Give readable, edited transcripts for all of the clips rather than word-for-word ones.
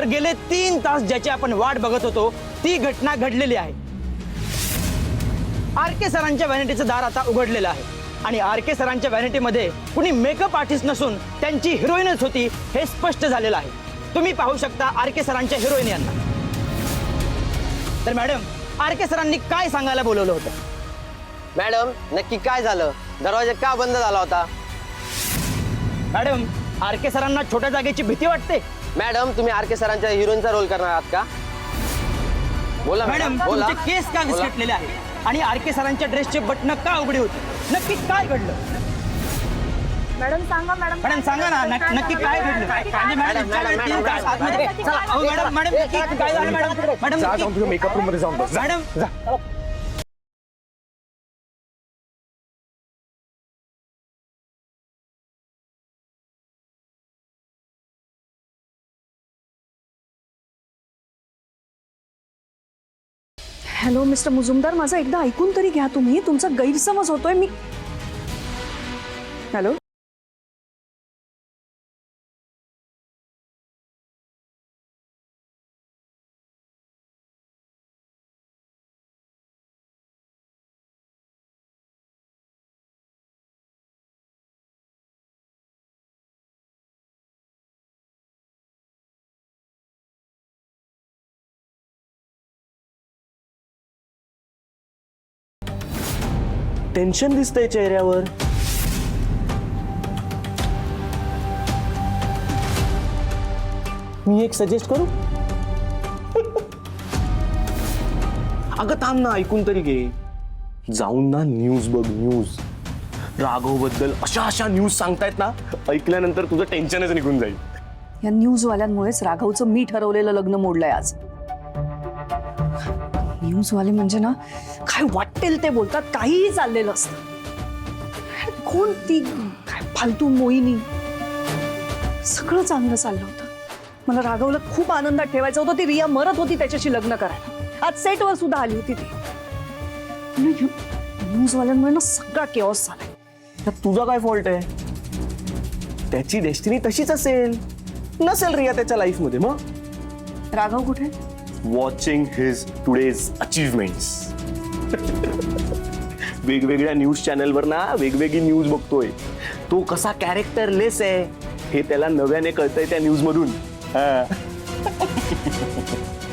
गेले 3 तास ज्याची आपण वाट बघत होतो ती घटना घडलेली आहे। आर.के. सरांच्या व्हॅनिटीचं दार आता उघडलेलं आहे आणि आर.के. सरांच्या व्हॅनिटीमध्ये कुणी मेकअप आर्टिस्ट नसून त्यांची हिरोईनच होती हे स्पष्ट झालेलं आहे। तुम्ही पाहू शकता आर.के. सरांच्या हिरोईन यांना। तर मॅडम, आर.के. सरांनी काय सांगायला बोलवलं होतं? मॅडम, नक्की काय झालं? दरवाजा का बंद झाला होता? मॅडम, आर.के. सरांना छोट्या जागेची भीती वाटते? मॅडम, तुम्ही आर.के. सरांच्या हिरोईनचा रोल करणार आहात का? बोला मॅडम, बोला। तुमचे केस का विस्कटलेले आहे आणि आर.के. सरांच्या ड्रेसचे बटन का उघडे होते? नक्की काय घडलं? मॅडम सांगा मॅडम। मॅडम सांगा ना, नक्की काय घडलं? मॅडम, नक्की काय झालं? मॅडम, मेकअप रूम मध्ये जाऊन बस। मॅडम, हॅलो मिस्टर मुजुमदार, माझं एकदा ऐकून तरी घ्या तुम्ही, तुमचा गैरसमज होतोय। मी हॅलो टेन्शन दिसतंय चेहऱ्यावर। मी एक सजेस्ट करू? अगं थांब ना, ऐकून तरी घे। जाऊन ना न्यूज बघ, न्यूज। राघव बद्दल अशा न्यूज सांगतायत ना, ऐकल्यानंतर तुझं टेन्शनच निघून जाईल। या न्यूजवाल्यांमुळेच राघवचं मी ठरवलेलं लग्न मोडलंय आज। न्यूजवाले म्हणजे ना, काय वाटेल ते बोलतात, काहीही चाललेलं असतं। कोण ती काय फालतू मोहिनी? सगळं चांगलं चाललं होतं। मला राघवला खूप आनंदात ठेवायचं होतं। ती रिया मरत होती त्याच्याशी लग्न करायला। आज सेटवर सुद्धा आली होती ती। न्यूजवाल्यांमुळे ना सगळा केओस झालाय। त्यात तुझा काय फॉल्ट आहे? त्याची डेस्टिनी तशीच असेल, नसेल रिया त्याच्या लाईफ मध्ये। मग राघव कुठे? Watching his today's achievements. वेगवेगळ्या न्यूज चॅनलवर ना वेगवेगळी न्यूज बघतोय। तो कसा कॅरेक्टरलेस आहे हे त्याला नव्याने कळतंय त्या न्यूज मधून।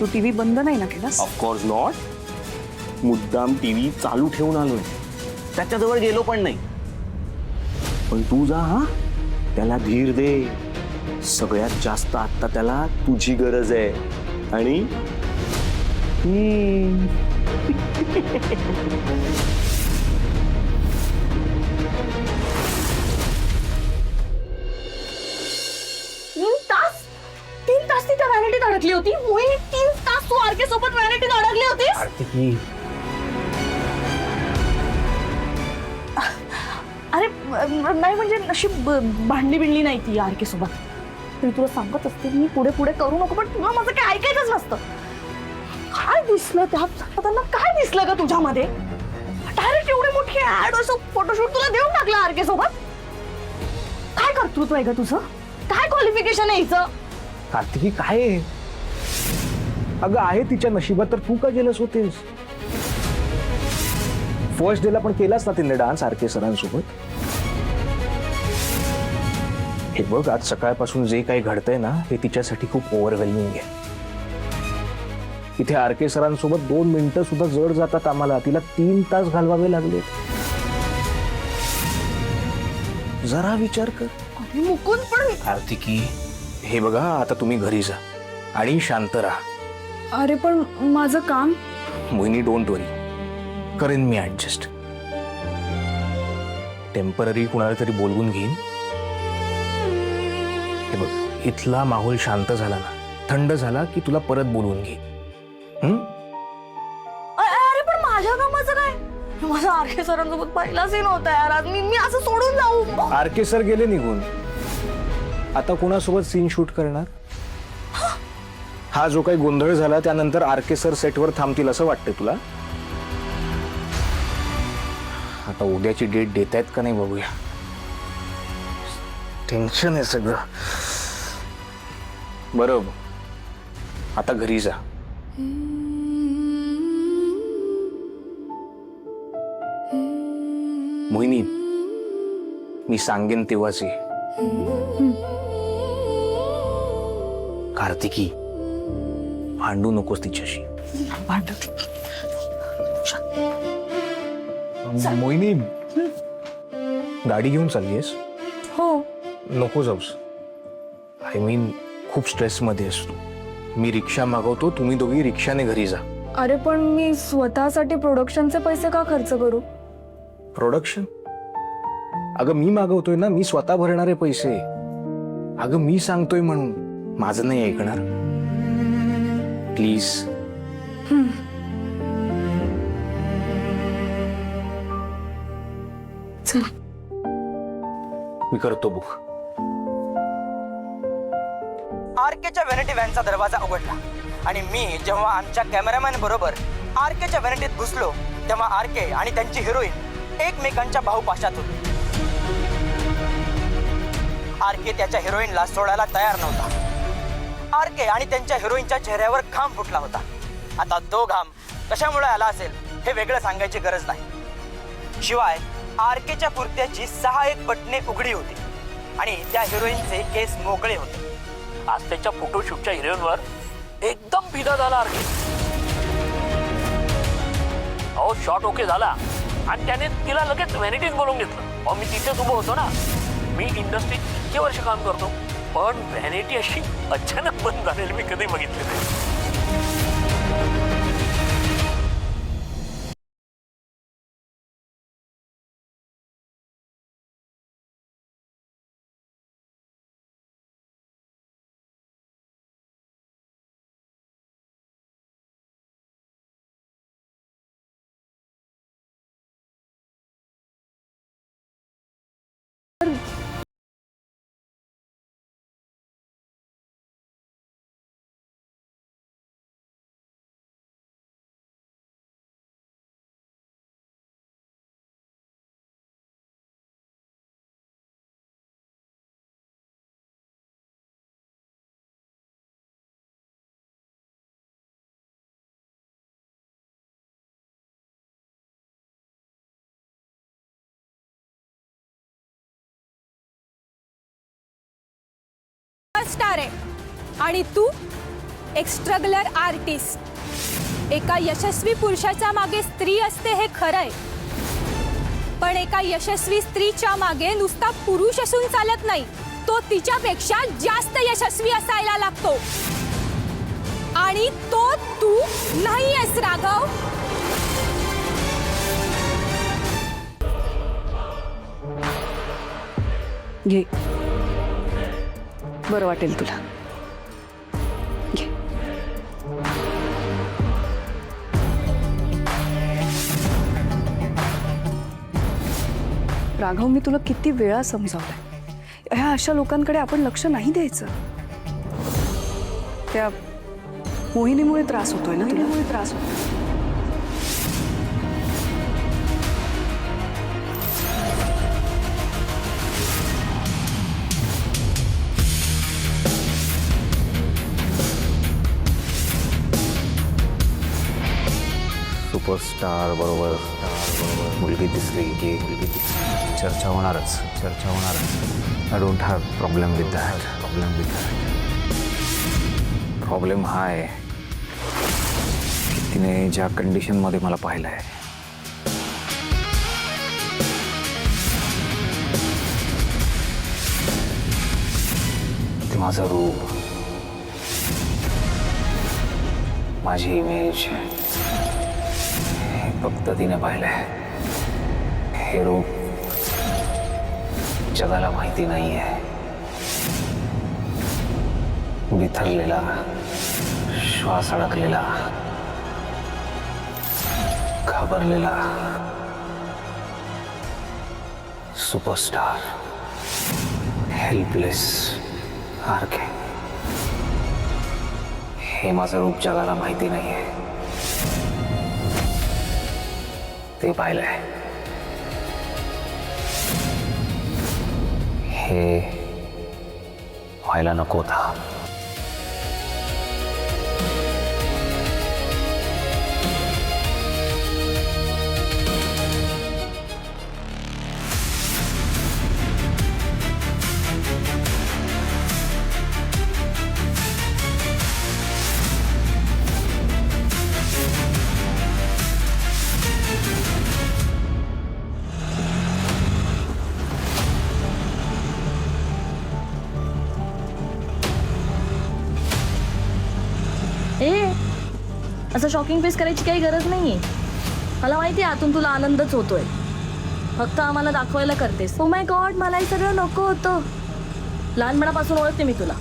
तू टीव्ही बंद नाही ना केलास? ऑफकोर्स नॉट, मुद्दाम टीव्ही चालू ठेवून आलोय, त्याच्याजवळ गेलो पण नाही। पण तू जा, हा त्याला धीर दे। सगळ्यात जास्त आता त्याला तुझी गरज आहे। आणि तीन तास ती त्या व्हॅनिटीत अडकली होती। मोहिनी, 3 तास तू आर.के. सोबत व्हॅनिटीत अडकली होतीस? अरे नाही म्हणजे अशी भांडली बिंडली नाही ती आर.के. सोबत। तरी तुला सांगत असते मी, पुढे पुढे करू नको, पण तुला माझं काय ऐकायचंच नसतं। काय दिसलं त्यात? त्यांना काय दिसलं ग तुझ्यामध्ये? डायरेक्ट एवढी मोठी ऍड, असं फोटोशूट तुला देऊन टाकलं आर.के. सोबत? काय कर्तृत्व आहे ग तुझं? काय क्वालिफिकेशन आहे हिचं? कार्तिकी काय आहे? अगं आहे तिच्या नशिबात, तर तू का जेलस होतेस? फर्स्ट डेला पण केलास ना तिने डान्स आर.के. सरांसोबत। हे बघ, आज सकाळपासून जे काही घडतंय ना, हे तिच्यासाठी खूप ओव्हरवेल्मिंग आहे। इथे आर.के. सरांसोबत 2 मिनिटं सुद्धा जड जातात आम्हाला, तिला 3 तास घालवावे लागले। जरा विचार कर। अरे मुकुंद, पण कार्तिकी हे बघा, आता तुम्ही घरी जा आणि शांत राहा। अरे पण माझं काम? मोहिनी, डोंट वरी, करेन मी ऍडजस्ट। टेम्पररी कुणाला तरी बोलवून घेईन। हे बघ, इथला माहोल शांत झाला ना, थंड झाला की तुला परत बोलवून घे। अरे पण माझ्या कामाचं काय? माझा आर.के. सरांसोबत पहिला सीन होता यार आज। मी असं सोडून जाऊ? आर.के. सर गेले निघून, आता कोणासोबत सीन शूट करणार? हा जो काही गोंधळ झाला त्यानंतर आर.के. सर सेटवर थांबतील असं वाटतंय तुला? आता उद्याची डेट देत आहेत का नाही बघूया। टेन्शन आहे सगळं। बरोबर, आता घरी जा. मोहिनी, मी सांगेन तेव्हाच ये. कार्तिकी, भांडू नकोस तिच्याशी. मोहिनी, गाडी घेऊन चाललीयस? हो. नको जाऊस. आय मीन, खूप स्ट्रेस मध्ये असतो. मी रिक्षा मागवतो, तुम्ही दोघी रिक्षाने घरी जा. अरे पण मी स्वतःसाठी प्रोडक्शनचे पैसे का खर्च करू? प्रोडक्शन? अगं मी मागवतोय ना, मी स्वतः भरणारे पैसे. अगं मी सांगतोय म्हणून, माझं नाही ऐकणार. प्लीज. मी करतो बुक. आरकेच्या व्हॅनिटी व्हॅनचा दरवाजा उघडला आणि मी जेव्हा आमच्या कॅमेरामॅन बरोबर आरकेच्या व्हॅनिटीत घुसलो तेव्हा आरके आणि त्यांची हिरोईन एकमेकांच्या भाऊपाशात होती. आरके त्याच्या हिरोईनला सोडायला तयार नव्हता. आरके आणि त्यांच्या हिरोईनच्या चेहऱ्यावर घाम फुटला होता. आता तो घाम कशामुळे आला असेल हे वेगळं सांगायची गरज नाही. शिवाय आरकेच्या कुर्त्याची 6 बटणे उघडी होती आणि त्या हिरोईनचे केस मोकळे होते. आज त्याच्या फोटोशूटच्या हिरोईनवर एकदम फिदा झाला आरके. अहो शॉट ओके झाला आणि त्याने तिला लगेच व्हॅनिटीत बोलवून घेतलं. अहो मी तिथेच उभं होतो ना. मी इंडस्ट्रीत इतके वर्ष काम करतो पण व्हॅनिटी अशी अचानक बंद झालेली मी कधी बघितली नाही. स्टार आहे आणि तू एक स्ट्रगलर आर्टिस्ट. एका यशस्वी पुरुषाच्या मागे स्त्री असते हे खरं आहे, पण एका यशस्वी स्त्रीच्या मागे नुसता पुरुष असून चालत नाही, तो तिच्यापेक्षा जास्त यशस्वी असायला लागतो. आणि तो तू नाहीयेस राघव. घे, बरं वाटेल तुला. घे. राघव, मी तुला किती वेळा समजावलंय, ह्या अशा लोकांकडे आपण लक्ष नाही द्यायचं. त्या मोहिनीमुळे त्रास होतोय ना, मोहिनीमुळे त्रास होतोय. सुपरस्टार बरोबर मुलगी दिसली की चर्चा होणारच. I don't have problem with that. Problem हा आहे की तिने ज्या कंडिशनमध्ये मला पाहिलं आहे ते माझं रूप, माझी इमेज फक्त तिने पाहिलंय. हे रूप जगाला माहिती नाहीये. बिथरलेला, श्वास अडकलेला, घाबरलेला सुपरस्टार, हेल्पलेस आरके. हे माझं रूप जगाला माहिती नाहीये. ते पाहिलंय. हे व्हायला नको होता. असं शॉकिंग फेस करायची काही गरज नाहीये. मला माहिती आहे आतून तुला आनंदच होतोय, फक्त आम्हाला दाखवायला करतेस. ओ माय गॉड, मला हे सगळं नको होतं. लहानपणापासून ओळखते मी तुला.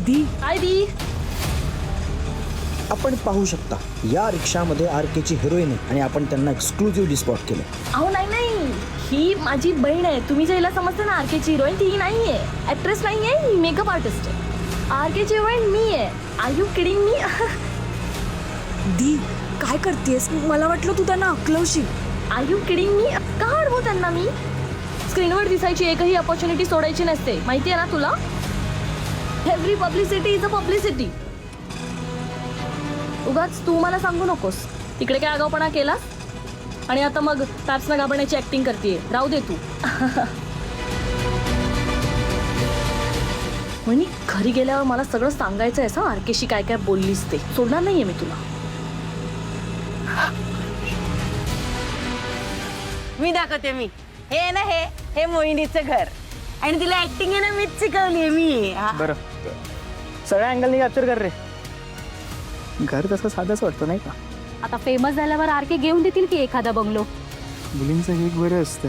दी काय दी? आपण पाहू शकता या रिक्षामध्ये आरकेची हिरोईन आहे आणि आपण त्यांना एक्सक्लुझिव्हली स्पॉट केलं. अहो नाही, ही माझी बहीण आहे. तुम्ही जे हिला समजते ना आरकेची हिरोईन, ती नाही आहे. ॲक्ट्रेस नाही आहे, ही मेकअप आर्टिस्ट आहे. आरकेची हिरोईन मी आहे. Are you kidding me? दी काय करतेस? मला वाटलं तू त्यांना अकलवशील. Are you kidding me? का अडवू त्यांना मी? स्क्रीनवर दिसायची एकही अपॉर्च्युनिटी सोडायची नसते, माहिती आहे ना तुला? Every publicity is a publicity. उगाच तू मला सांगू नकोस तिकडे काय आगाऊपणा केला आणि आता मग टॅप्सना घाबरण्याची ऍक्टिंग करतेय. राहू दे तू. म्हणी घरी गेल्यावर मला सगळं सांगायचं आहे. आरकेशी काय काय बोललीस ते सोडणार नाहीये मी तुला. मी दाखवते. मी हे ना हे मोहिनीचं घर आणि तिला ऍक्टिंग आहे ना मीच शिकवली मी. बरं, सगळ्या अँगलनी कॅप्चर कर रे. घर तसं साधंच वाटतं नाही का? आता फेमस झाल्यावर आरके घेऊन देतील की एखादा बंगलो. मुलींचं हे एक बरं असतं.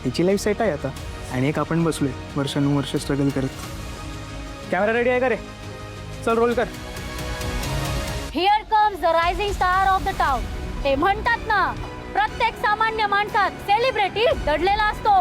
हिची लाईफ सेट आहे आता आणि एक आपण बसलोय वर्षानुवर्ष स्ट्रगल करत. कॅमेरा रेडी आहे का रे? चल रोल कर. Here comes the rising star of the town. ते म्हणतात ना, प्रत्येक सामान्य माणसात सेलिब्रिटी दडलेला असतो,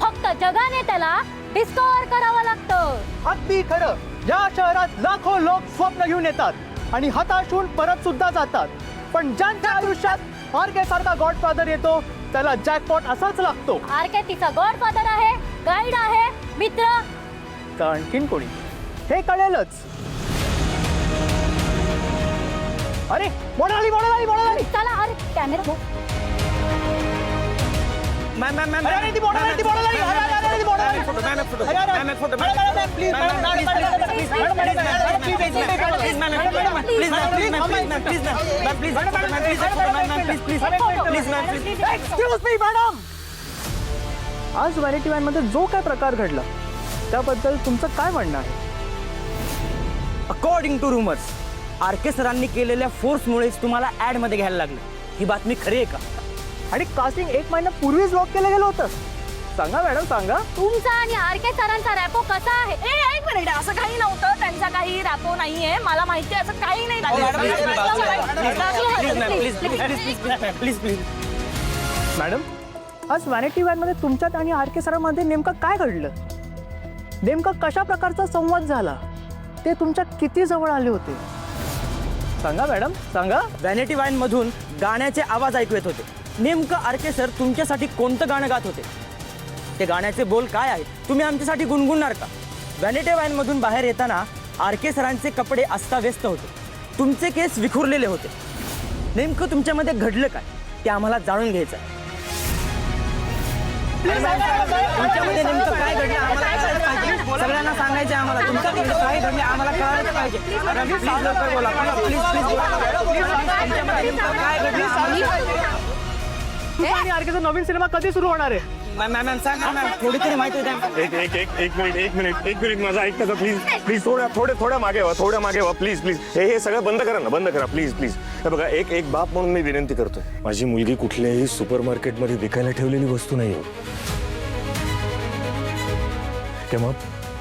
फक्त जगाने त्याला डिस्कव्हर करावं लागतं. अगदी खरं. या शहरात लाखो लोक स्वप्न घेऊन येतात आणि हताश होऊन परत सुद्धा जातात, पण ज्यांच्या आयुष्यात आरके सारखा गॉडफादर येतो त्याला जॅकपॉट असाच लागतो. आरके तिचा गॉडफादर आहे, गाईड आहे, मित्र. तर आणखीन कोणी हे कळेलच. अरे मोडाली. चला अरे कॅमेरा. आज व्हॅनिटी वॅन मध्ये जो काय प्रकार घडला त्याबद्दल तुमचं काय म्हणणं आहे? अकॉर्डिंग टू रुमर्स, आरके सरांनी केलेल्या फोर्समुळेच तुम्हाला ऍड मध्ये घ्यायला लागलं. ही बातमी खरी आहे का? आणि कास्टिंग 1 महिन्यापूर्वीच लॉक केलं गेलं होतं. सांगा मॅडम, सांगा. तुमचा आणि आरके सरांचा रॅपो कसा आहे? एक मिनिट, असं काही नव्हतं. त्यांचा काही रॅपो नाहीये, मला माहिती आहे. असं काही नाही. प्लीज मॅडम, आज व्हॅनिटी वॅन मध्ये तुमच्यात आणि आरके सरांमध्ये नेमकं काय घडलं? नेमका कशा प्रकारचा संवाद झाला? ते तुमच्या किती जवळ आले होते? सांगा मॅडम, सांगा. व्हॅनिटी वॅन मधून गाण्याचे आवाज ऐकू येत होते. नेमकं आरके सर तुमच्यासाठी कोणतं गाणं गात होते? ते गाण्याचे बोल काय आहेत तुम्ही आमच्यासाठी गुणगुणणार का? व्हॅनिटी वॅन मधून बाहेर येताना आरके सरांचे कपडे अस्ताव्यस्त होते, तुमचे केस विखुरलेले होते. नेमकं तुमच्यामध्ये घडलं काय ते आम्हाला जाणून घ्यायचं आहे. तुमच्यामध्ये नेमकं काय घडलं आम्हाला कळायला पाहिजे. सगळ्यांना सांगायचं आहे आम्हाला. तुमच्यामध्ये काय घडलं आम्हाला कळायला पाहिजे. प्लीज लवकर बोला. प्लीज तुमच्यामध्ये नेमकं काय घडलं? आणि आरकेचा नवीन सिनेमा कधी सुरू होणार आहे? मॅम सांगा मॅम, थोडी तरी माहिती द्या. एक मिनिट माझा ऐकता का प्लीज थोड्या मागे व्हा प्लीज. हे सगळं बंद करा प्लीज. हे बघा, एक बाप म्हणून मी विनंती करतोय. माझी मुलगी कुठल्याही सुपर मार्केटमध्ये विकायला ठेवलेली वस्तू नाही हो. तेव्हा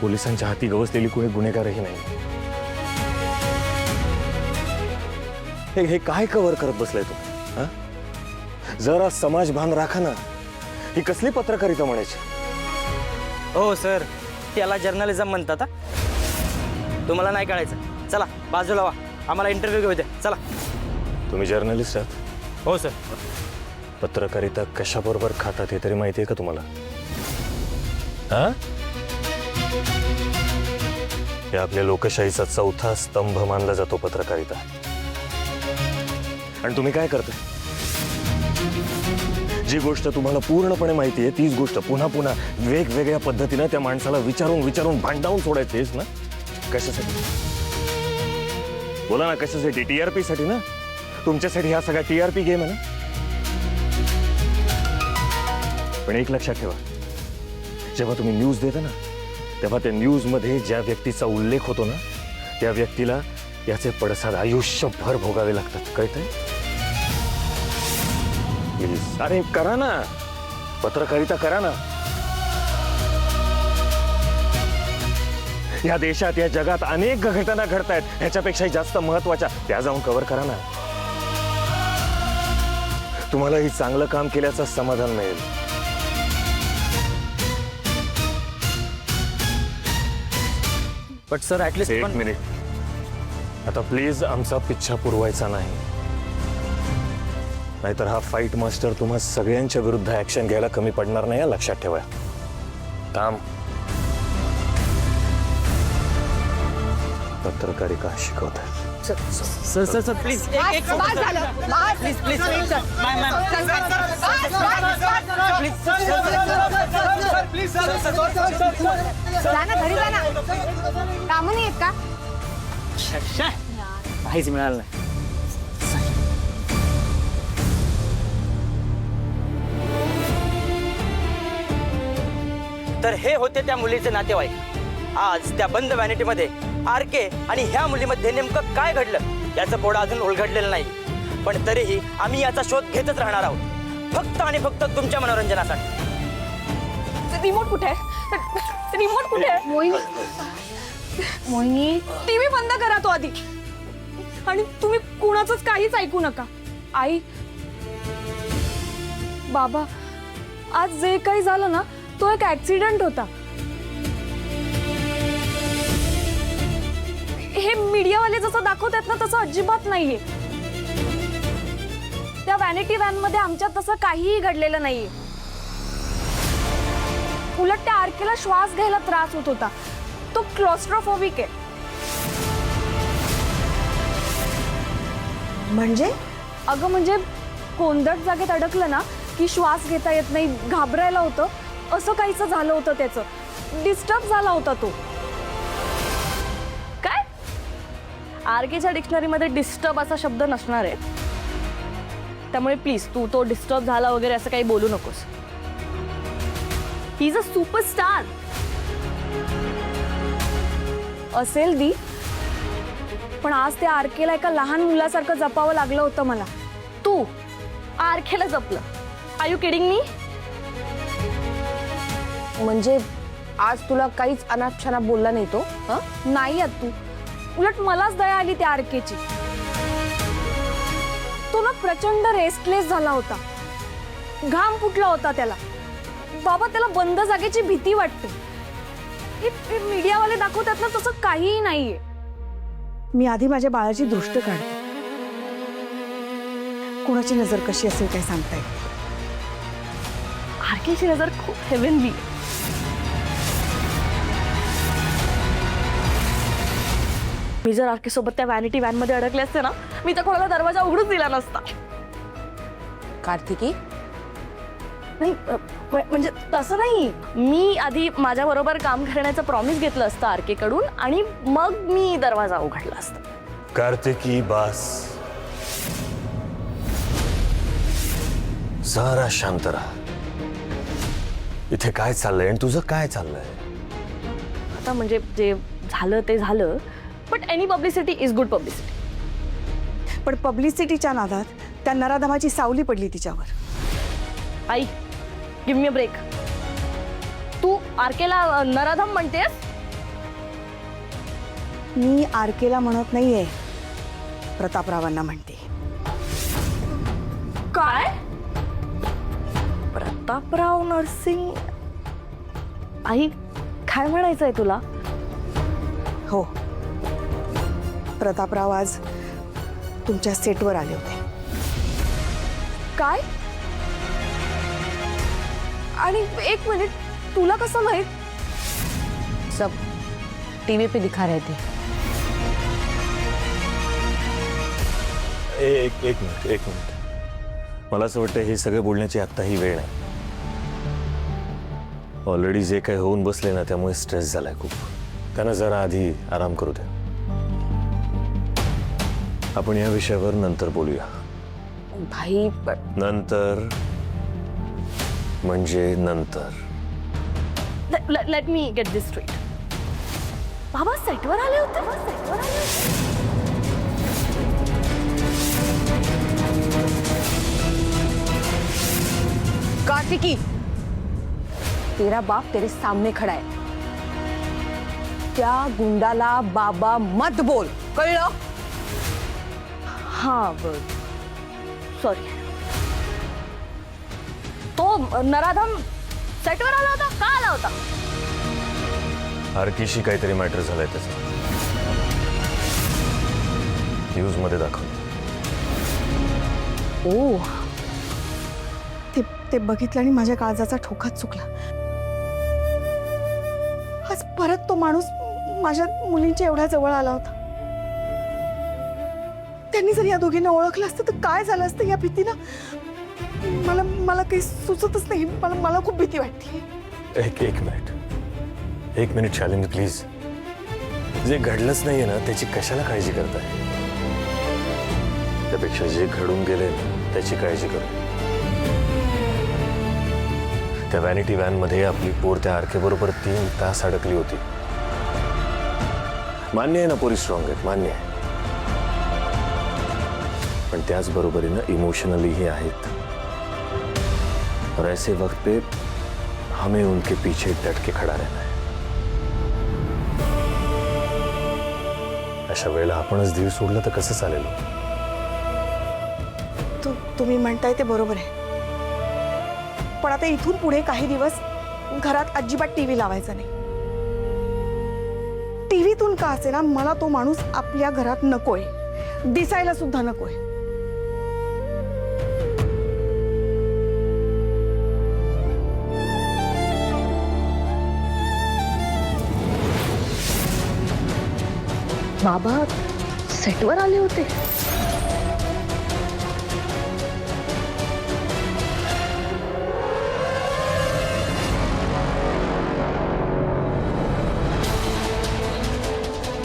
पोलिसांच्या हाती गवसलेली कोणी गुन्हेगारही नाही. हे काय कव्हर करत बसलाय तू? जरा समाजभान राखा ना. ही कसली पत्रकारिता म्हणायची? हो सर, त्याला जर्नलिझम म्हणतात. तुम्हाला नाही कळायचं. चला बाजूला व्हा, आम्हाला इंटरव्ह्यू घेऊ द्या. चला. तुम्ही जर्नलिस्ट आहात? हो सर. पत्रकारिता कशाबरोबर खातात हे तरी माहिती आहे का तुम्हाला? हे आपल्या लोकशाहीचा चौथा स्तंभ मानला जातो पत्रकारिता. आणि तुम्ही काय करताय? जी गोष्ट तुम्हाला पूर्णपणे माहिती आहे तीच गोष्ट पुन्हा पुन्हा वेगवेगळ्या पद्धतीने त्या माणसाला विचारून भांडावून सोडायचेच ना. कशासाठी? बोला ना, कशासाठी? TRP साठी ना. तुमच्यासाठी हा सगळा TRP गेम आहे ना. पण एक लक्षात ठेवा, जेव्हा तुम्ही न्यूज देता ना तेव्हा त्या न्यूज मध्ये ज्या व्यक्तीचा उल्लेख होतो ना त्या व्यक्तीला याचे पडसाद आयुष्यभर भोगावे लागतात, कळतंय? प्लीज, अरे करा ना, पत्रकारिता करा ना. या देशात, या जगात अनेक घटना घडतायत, ह्याच्यापेक्षाही जास्त महत्वाच्या त्या जाऊन कव्हर करा ना. तुम्हालाही चांगलं काम केल्याचं समाधान मिळेल. बट सर ऍटलीस्ट एक मिनिट, आता प्लीज आमचा पिच्छा पुरवायचा नाही, नाहीतर हा फाईट मास्टर तुम्हा सगळ्यांच्या विरुद्ध ऍक्शन घ्यायला कमी पडणार नाही, लक्षात ठेवा. काम पत्रकारिता शिकवत आहे. Sir sir sir please please please घरी जा ना, कामं नाही आहेत का? काहीच मिळालं नाही. तर हे होते त्या मुलीचे नातेवाईक. आज त्या बंद व्हॅनिटीमध्ये आरके आणि ह्या मुलीमध्ये नेमकं काय घडलं याचं कोडं अजून उलगडलेलं नाही. पण तरीही आम्ही याचा शोध घेतच राहणार आहोत, फक्त आणि फक्त तुमच्या मनोरंजनासाठी. रिमोट कुठे आहे? रिमोट कुठे आहे? मोहिनी, टीव्ही बंद करा तो आधी. आणि तुम्ही कुणाचंच काहीच ऐकू नका. आई, बाबा, आज जे काही झालं ना, तो एक ऍक्सिडेंट होता. हे मीडियावाले जसं दाखवतात ना, तसं अजिबात नाहीये. त्या व्हॅनिटी व्हॅन मध्ये आमच्यात तसं काहीही घडलेलं नाहीये. उलट त्या आरकेला श्वास घ्यायला त्रास होत होता. तो क्लॉस्ट्रोफोबिक आहे. म्हणजे अगं म्हणजे कोंदट जागेत अडकलं ना की श्वास घेता येत नाही, घाबरायला होतं, असं काहीच झालं होतं. त्याचं डिस्टर्ब झाला होता तो. काय? आरकेच्या डिक्शनरीमध्ये डिस्टर्ब असा शब्द नसणार आहे, त्यामुळे प्लीज तू तो डिस्टर्ब झाला वगैरे असं काही बोलू नकोस. He is a superstar. असेल दी, पण आज त्या आरकेला एका लहान मुलासारखं जपावं लागलं होतं मला. तू आरकेला जपलं. Are you kidding me? म्हणजे आज तुला काहीच अनापशना बोलला नाही तो? नाही आत तू, उलट मलाच दया आली त्या आरकेची. तो ना प्रचंड रेस्टलेस झाला होता, घाम फुटला होता त्याला. बाबा, त्याला बंद जागेची भीती वाटते. हे मीडियावाले दाखवतात ना, तसं काहीही नाहीये. मी आधी माझ्या बाळाची दृष्ट काढते. कोणाची नजर कशी असेल काय सांगता येत. आरकेची नजर खूप हेवनली. मी जर आरके सोबत त्या व्हॅनिटी व्हॅन मध्ये अडकले असते ना, मी तर कोणाला दरवाजा उघडूच दिला नसता. कार्तिकी, नाही म्हणजे तसं नाही. मी आधी माझ्या बरोबर काम करण्याचं प्रॉमिस घेतलं असतं आरके कडून, आणि मग मी दरवाजा उघडला असता. कार्तिकी, बास, जरा शांत राहा. इथे काय चाललंय आणि तुझं काय चाललंय? आता म्हणजे जे झालं ते झालं, but any publicity is good publicity. पण पब्लिसिटीच्या नादात त्या नराधमाची सावली पडली तिच्यावर. आई, गिव्ह मी अ ब्रेक. तू आरकेला नराधम म्हणतेस? मी आरकेला म्हणत नाहीये, प्रतापरावांना म्हणते. काय? प्रतापराव नर्सिंग? आई, काय म्हणायचंय तुला? हो, प्रतापराव आज तुमच्या सेटवर आले होते. काय? आणि एक मिनिट, तुला कसं माहित? सब टीवी पे दिखा रहे थे. एक मिनिट. मला असं वाटतं हे सगळं बोलण्याची आत्ताही वेळ नाही. ऑलरेडी जे काही होऊन बसले ना, त्यामुळे स्ट्रेस झालाय खूप. त्यांना जरा आधी आराम करू द्या. आपण या विषयावर नंतर बोलूया. भाई, नंतर म्हणजे नंतर. Let me get this straight. बाबा सेटवर आले होते? कार्तिकी, तेरा बाप तेरे सामने खड़ा है. त्या गुंडाला बाबा मत बोल, कळलं? हा सॉरी. तो नराधम सेटवर आला होता का आला होता? आरकेशी काहीतरी मॅटर झालाय त्याचा, न्यूज मध्ये दाखवलं. ओ, ते बघितलं आणि माझ्या काळजाचा ठोकाच चुकला. आज परत तो माणूस माझ्या मुलींच्या एवढ्या जवळ आला होता. त्यांनी जर या दोघींना ओळखलं असतं तर काय झालं असतं या भीतीनं मला काही सुचतच नाही. मला खूप भीती वाटते. एक मिनिट शालिनी प्लीज. जे घडलंच नाहीये ना त्याची कशाला काळजी करताय? त्यापेक्षा जे घडून गेले त्याची काळजी करू. त्या व्हॅनिटी व्हॅन मध्ये आपली पोर त्या आरकेबरोबर 3 तास अडकली होती. मान्य आहे ना, पोरी स्ट्रॉंग आहेत, मान्य आहे. पण त्याच बरोबरीनं इमोशनलीही आहेत. और ऐसे वक्त पे हमें उनके पीछे डट के खड़ा रहना है. अशा वेळेला आपणच धीर सोडलं तर कसं चालेल? तुम्ही म्हणताय ते बरोबर आहे. पण आता इथून पुढे काही दिवस घरात अजिबात टीव्ही लावायचा नाही. टीव्हीतून का असेना मला तो माणूस आपल्या घरात नकोय, दिसायला सुद्धा नकोय. बाबा सेटवर आले होते.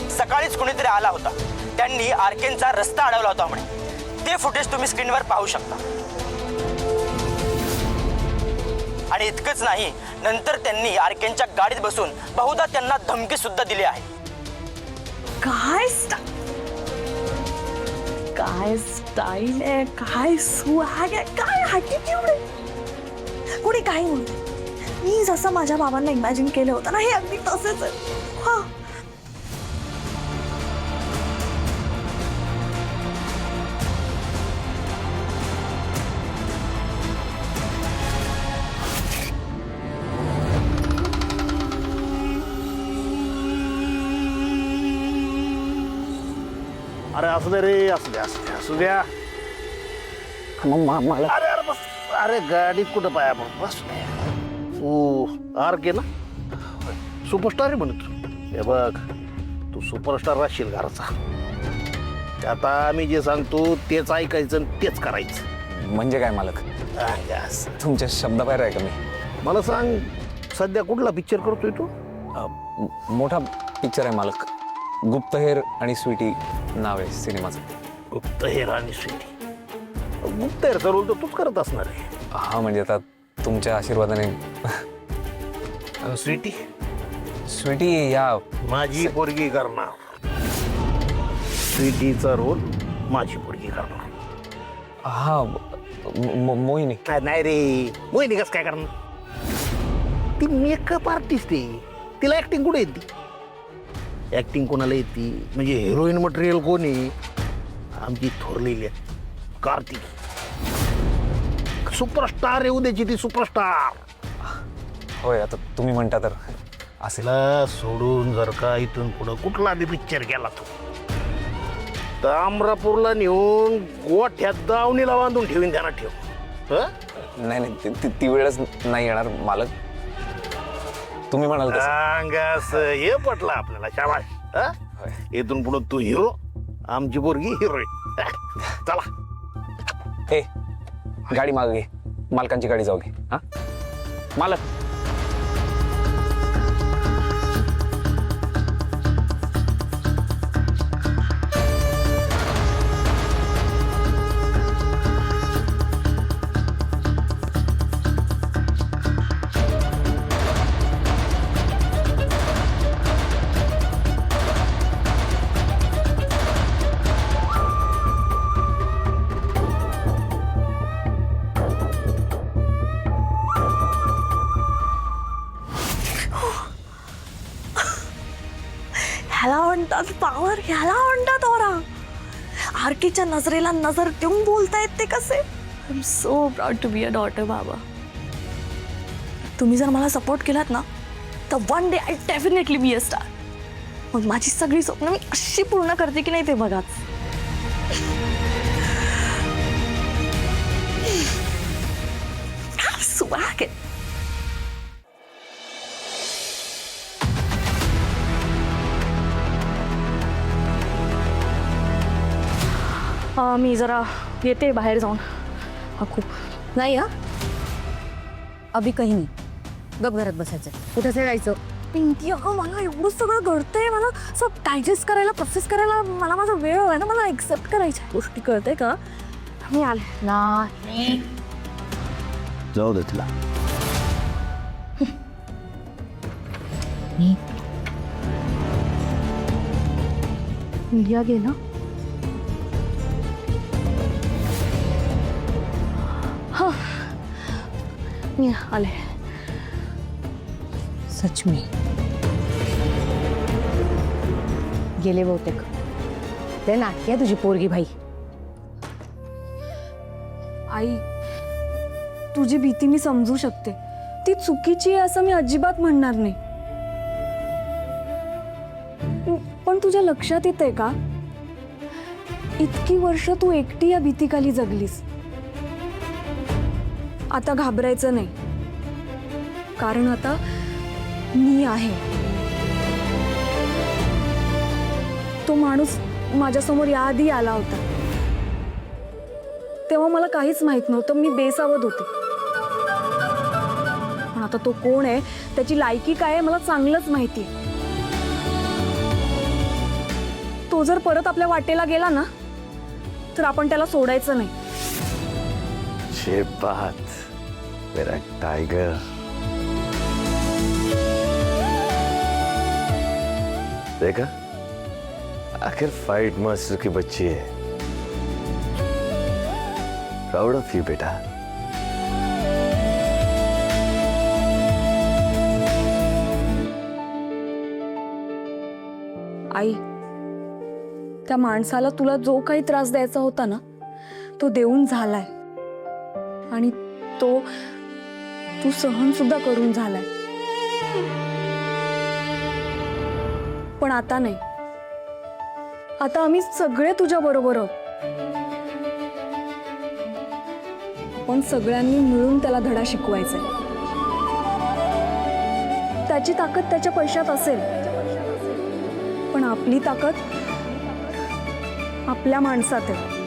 सकाळीच कुणीतरी आला होता. त्यांनी आर्केनचा रस्ता अडवला होता म्हणे. ते फुटेज तुम्ही स्क्रीनवर पाहू शकता. आणि इतकंच नाही, नंतर त्यांनी आर्केनच्या गाडीत बसून बहुधा त्यांना धमकी सुद्धा दिली आहे. काय स्टाईल आहे, काय सुहाग आहे, काय ॲटिट्यूड आहे. कोणी काही म्हणते, मी जसं माझ्या बाबांना इमॅजिन केलं होतं ना, हे अगदी तसेच आहे. हा, अरे असू दे रे, असू द्या. अरे अरे बस, अरे गाडीत कुठं पाया बस. आरके ना सुपरस्टार आहे म्हणतो. हे बघ, तू सुपरस्टार राहशील घराचा. आता आम्ही जे सांगतो तेच ऐकायचं आणि तेच करायचं. म्हणजे काय मालक? तुमच्या शब्दाबाहेर आहे का मी? मला सांग, सध्या कुठला पिक्चर करतोय तू? मोठा पिक्चर आहे मालक. गुप्तहेर आणि स्वीटी नाव आहे सिनेमाचं. गुप्तहेर आणि स्वीटी. गुप्तहेरचा रोल तर तूच करत असणार आहे. हा, म्हणजे आता तुमच्या आशीर्वादाने. स्वीटी या माझी पोरगी करणार. स्वीटीचा रोल माझी पोरगी करणार. हा, मोहिनी. नाही रे, मोहिनी कसं काय करणार? ती मेकअप आर्टिस्ट आहे, तिला ऍक्टिंग कुठे येते? ऍक्टिंग कोणाला येते म्हणजे हिरोईन मटेरियल कोणी? आमची थोरलेली कार्तिकी. सुपरस्टार येऊ द्यायची ती, सुपरस्टार. होय, आता तुम्ही म्हणता तर असेल. सोडून जर का इथून पुढं कुठला बी पिक्चर गेला तर अमरापूरला नेऊन गोठ्यात दावणीला बांधून ठेवीन, ध्यानात ठेव. नाही, ती वेळच नाही येणार मालक. तुम्ही म्हणाल हे पटलं आपल्याला. शाबाश. इथून पुढं तू हिरो, आमची पोरगी हिरोईन. चला, गाडी माग घे, मालकांची गाडी जाऊ घे. हा मालक. ह्याला म्हणतात पावर, ह्याला म्हणतात ओरा. आरकेच्या नजरेला नजर देऊन बोलतायत ते कसे. I am so proud to be a daughter बाबा. तुम्ही जर मला सपोर्ट केलात ना तर one day I definitely be a star. मग माझी सगळी स्वप्न मी अशी पूर्ण करते की नाही ते बघाच. Swag it. मी जरा येते बाहेर जाऊन. खूप नाही हा अभि काही नाही. गप घरात बसायचं. कुठे जायचं. पिंकी अगं मला एवढं सगळं घडतंय. मला असं डायजेस्ट करायला प्रोसेस करायला मला माझा वेळ आहे ना. मला एक्सेप्ट करायच्या गोष्टी कळते का. मी आले नाही. जाऊ दे तिला. इंडिया गेला. हा मी आले. सच में गेले बहुतेक. ते नाटकी आहे तुझी पोरगी भाई. आई, तुझी भीती मी समजू शकते. ती चुकीची आहे असं मी अजिबात म्हणणार नाही. पण तुझ्या लक्षात येतंय का, इतकी वर्ष तू एकटी या भीतीखाली जगलीस. आता घाबरायचं नाही, कारण आता मी आहे. तो माणूस माझ्यासमोर याआधी आला होता. तेव्हा मला काहीच माहित नव्हतं. मी बेसावध होते. पण आता तो कोण आहे, त्याची लायकी काय आहे मला चांगलंच माहिती आहे. तो जर परत आपल्या वाटेला गेला ना तर आपण त्याला सोडायचं नाही. ये बात मेरा टाइगर. देखा, आखिर फाइट मास्टर की बच्ची है. प्राउड ऑफ यू बेटा. आई, त्या माणसाला तुला जो काही त्रास द्यायचा होता ना तो देऊन झालाय. आणि तो तू सहन सुद्धा करून झालाय. पण आता नाही. आता आम्ही सगळे तुझ्या बरोबर आहोत. आपण सगळ्यांनी मिळून त्याला धडा शिकवायचा. त्याची ताकद त्याच्या पैशात असेल, पण आपली ताकद आपल्या माणसात आहे.